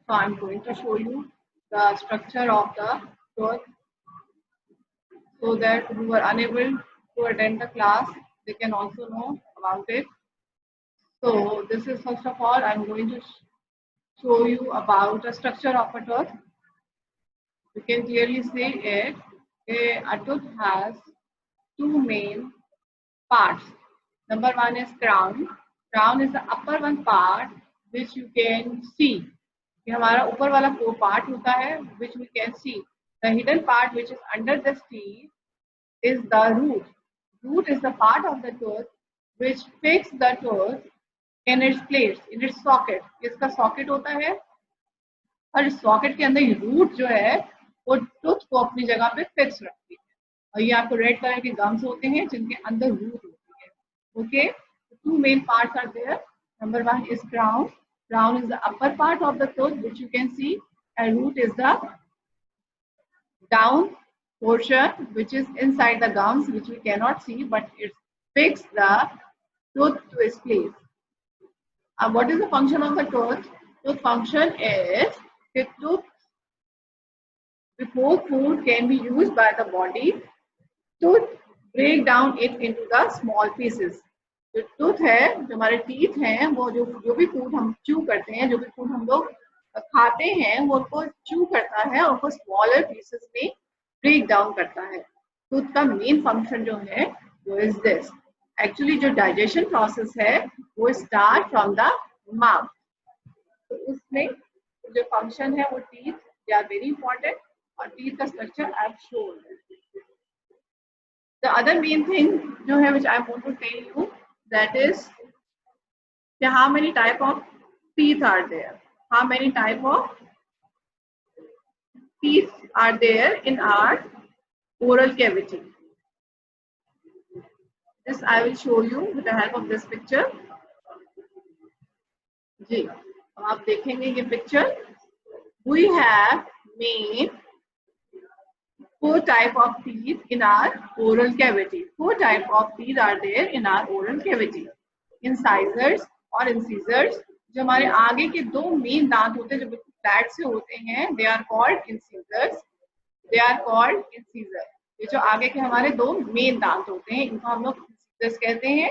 So I'm going to show you the structure of the tooth so that who are unable to attend the class, they can also know about it. So this is first of all, I'm going to show you about the structure of a tooth. You can clearly see it. A tooth has two main parts. Number one is crown. Crown is the upper one part which you can see. ये हमारा ऊपर वाला part होता है which we can see. The hidden part which is under the teeth is the root. Root is the part of the tooth which fix the tooth in its place, in its socket. इसका socket होता है और इस socket के अंदर ये root जो है वो टूथ को अपनी जगह पे फिक्स रखती है और ये आपको रेड कलर के गम्स होते हैं जिनके अंदर रूट होती है. Okay, two main parts are there. Number one is crown. Crown is the upper part of the tooth which you can see and root is the down portion which is inside the gums which we cannot see but it fixes the tooth to its place. What is the function of the tooth? Tooth function is the tooth before food can be used by the body to break down it into the small pieces. जो tooth है, जो हमारे teeth हैं, वो जो भी food हम chew करते हैं, जो भी फूड हम लोग खाते हैं, वो उनको च्यू करता है और उनको स्मॉलर पीसेस में ब्रेक डाउन करता है. टूथ का मेन फंक्शन जो है वो इज दिस. एक्चुअली जो डाइजेशन प्रोसेस है वो स्टार्ट फ्रॉम द माउथ. तो उसमें जो फंक्शन है वो teeth they are very important और टीथ का structure I have shown. The other main thing जो है which I want to tell you that is how many type of teeth are there. How many type of teeth are there in our oral cavity. This I will show you with the help of this picture. जी, आप देखेंगे ये picture. We have made 4 type of teeth in our oral cavity. 4 type of teeth are there in our oral cavity. Incisors और incisors, जो हमारे आगे के दो main दांत होते हैं जो बिल्कुल फ्लैट से होते हैं, they are called incisors. They are called incisors. ये जो आगे के हमारे दो मेन दांत होते हैं इनको हम लोग incisors कहते हैं.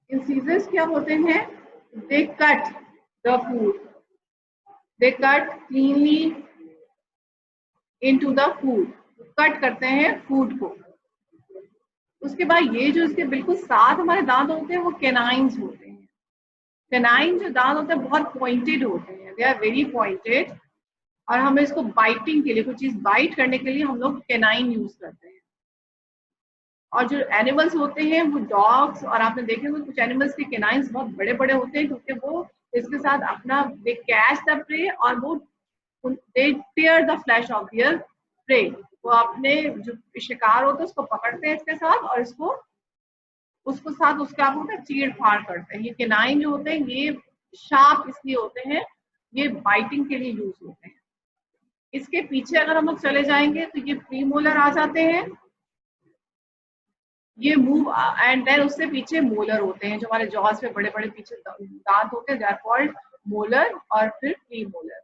Incisors क्या होते हैं? They cut the food. They cut cleanly into the food. Cut करते हैं फूड को. उसके बाद ये जो इसके बिल्कुल साथ हमारे दांत होते हैं वो कैनाइन्स होते हैं. कैनाइन जो दांत होते हैं बहुत पॉइंटेड होते हैं. दे आर वेरी पॉइंटेड और हमें इसको बाइटिंग के लिए, कोई चीज बाइट करने के लिए हम लोग कैनाइन यूज करते हैं. और जो एनिमल्स होते हैं वो डॉग्स, और आपने देखे होंगे कुछ एनिमल्स के कैनाइन्स बहुत बड़े बड़े होते हैं क्योंकि वो इसके साथ अपना दे कैच द प्रे और वो they tear the flesh of their prey. वो अपने जो शिकार होते हैं उसको पकड़ते हैं इसके साथ और उसको साथ उसका होता है चीड़ फाड़ करते हैं. ये कैनाइन जो होते हैं ये शार्प इसलिए होते हैं, ये बाइटिंग के लिए यूज होते हैं. इसके पीछे अगर हम लोग चले जाएंगे तो ये प्रीमोलर आ जाते हैं. ये मूव एंड देन उससे पीछे मोलर होते हैं जो हमारे जॉस पे बड़े बड़े पीछे दांत होते हैं. दे आर कॉल्ड मोलर और फिर प्रीमोलर.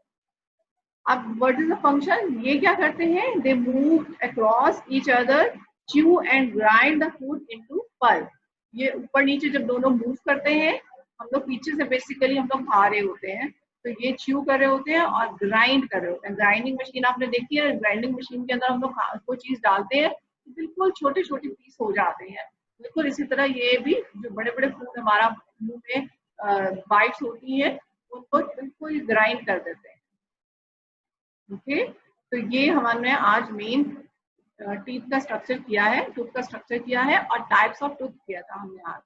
अब व्हाट इज द फंक्शन? ये क्या करते हैं? They move across each other, chew and grind the food into pulp. ये ऊपर नीचे जब दोनों मूव करते हैं, हम लोग पीछे से बेसिकली हम लोग खा रहे होते हैं तो ये च्यू कर रहे होते हैं और ग्राइंड कर रहे होते हैं. ग्राइंडिंग मशीन आपने देखी है. ग्राइंडिंग मशीन के अंदर हम लोग कोई चीज डालते हैं तो बिल्कुल छोटे छोटे पीस हो जाते हैं. बिल्कुल इसी तरह ये भी जो बड़े बड़े फूड हमारा मुंह में बाइट्स होती है उनको बिल्कुल ग्राइंड कर देते हैं. ओके, तो ये हमने आज मेन टीथ का स्ट्रक्चर किया है, टूथ का स्ट्रक्चर किया है और टाइप्स ऑफ टूथ किया था हमने आज.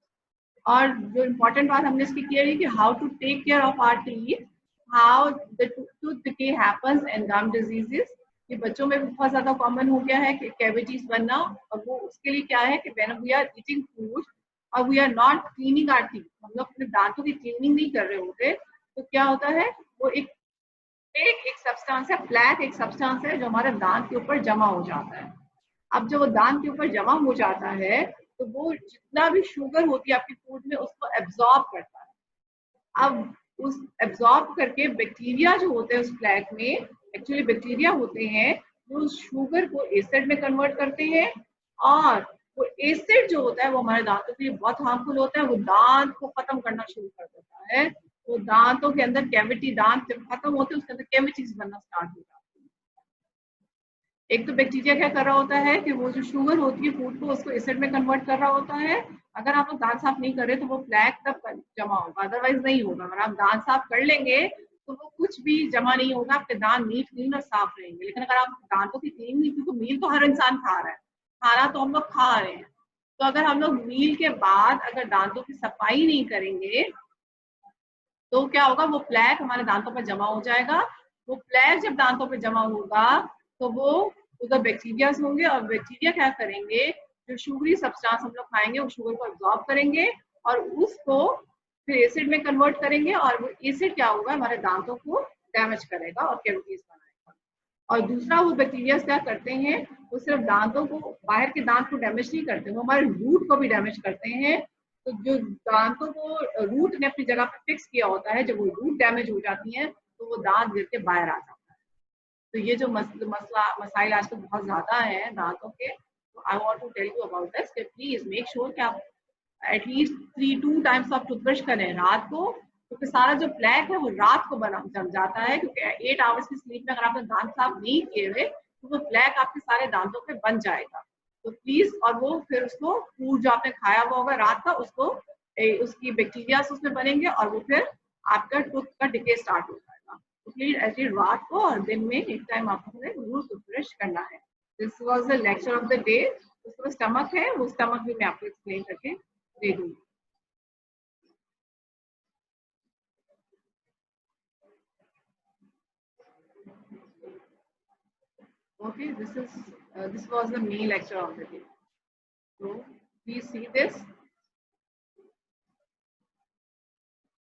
और जो इम्पोर्टेंट बात हमने इसकी किया है कि how to take care of our teeth, how the tooth decay happens and gum diseases. ये बच्चों में भी बहुत ज्यादा कॉमन हो गया है कि कैविटीज बनना, और वो उसके लिए क्या है कि when we are eating food और we are not cleaning our teeth, हम लोग अपने दांतों की क्लीनिंग नहीं कर रहे होते, तो क्या होता है वो एक सब्सटेंस है, ब्लैक एक सब्सटेंस है जो हमारे दांत के ऊपर जमा हो जाता है. अब जब वो दांत के ऊपर जमा हो जाता है तो वो जितना भी शुगर होती है आपकी फूड में उसको एब्जॉर्ब करता है. अब उस एब्जॉर्ब करके बैक्टीरिया जो होते हैं उस प्लैक में, एक्चुअली बैक्टीरिया होते हैं जो शुगर को एसिड में कन्वर्ट करते हैं, और वो एसिड जो होता है वो हमारे दांतों के लिए बहुत हार्मफुल होता है। वो दांत को खत्म करना शुरू कर देता है। वो दांतों के अंदर कैविटी, दांत जब खत्म होते हैं उसके अंदर कैविटीज बनना स्टार्ट हो जाती है। एक तो बैक्टीरिया क्या कर रहा होता है कि वो जो शुगर होती है फूड को, उसको एसिड में कन्वर्ट कर रहा होता है। अगर आप लोग दांत साफ नहीं कर रहे तो वो प्लैक तब जमा होगा, अदरवाइज नहीं होगा। अगर आप दांत साफ कर लेंगे तो वो कुछ भी जमा नहीं होगा, आपके दांत नीट क्लीन और साफ रहेंगे। लेकिन अगर आप दांतों की क्लीन नहीं, क्योंकि मील तो हर इंसान खा रहा है, खाना तो हम लोग खा रहे हैं, तो अगर हम लोग मील के बाद अगर दांतों की सफाई नहीं करेंगे तो क्या होगा, वो प्लैक हमारे दांतों पर जमा हो जाएगा। वो प्लैक जब दांतों पर जमा होगा तो वो उधर बैक्टीरिया होंगे, और बैक्टीरिया क्या करेंगे, जो शुगरी सब्सटेंस हम लोग खाएंगे वो शुगर को एब्जॉर्ब करेंगे और उसको फिर एसिड में कन्वर्ट करेंगे, और वो एसिड क्या होगा, हमारे दांतों को डैमेज करेगा और कैविटीज बनाएगा। और दूसरा, वो बैक्टीरिया क्या करते हैं, वो सिर्फ दांतों को, बाहर के दांत को डैमेज नहीं करते, वो हमारे रूट को भी डैमेज करते हैं। तो जो दांतों को रूट ने अपनी जगह पर फिक्स किया होता है, जब वो रूट डैमेज हो जाती है तो वो दांत गिर के बाहर आ जाता है। तो ये जो मसाइल आजकल बहुत ज्यादा है दांतों के, तो I want to tell you about this कि प्लीज मेक श्योर कि आप एटलीस्ट 3 टाइम्स आप टूथब्रश करें रात को, क्योंकि सारा जो प्लैक है वो रात को बना जम जाता है। क्योंकि 8 आवर्स की स्लीप में अगर आपने दांत साफ नहीं किए हुए तो वो प्लैक आपके सारे दांतों पे बन जाएगा। तो प्लीज, और वो फिर उसको फूड जो आपने खाया हुआ होगा रात का, उसको उसकी बैक्टीरिया उसमें बनेंगे और वो फिर आपका टूथ का डिके स्टार्ट हो जाएगा। तो प्लीज एटलीस्ट रात को और दिन में एक टाइम आपको जरूर टूथब्रश करना है। This was the lecture of the day. उसका स्टमक है, वो स्टमक भी मैं आपको एक्सप्लेन करके दे दूंगी। Okay, this was the main lecture of the day. So please see this.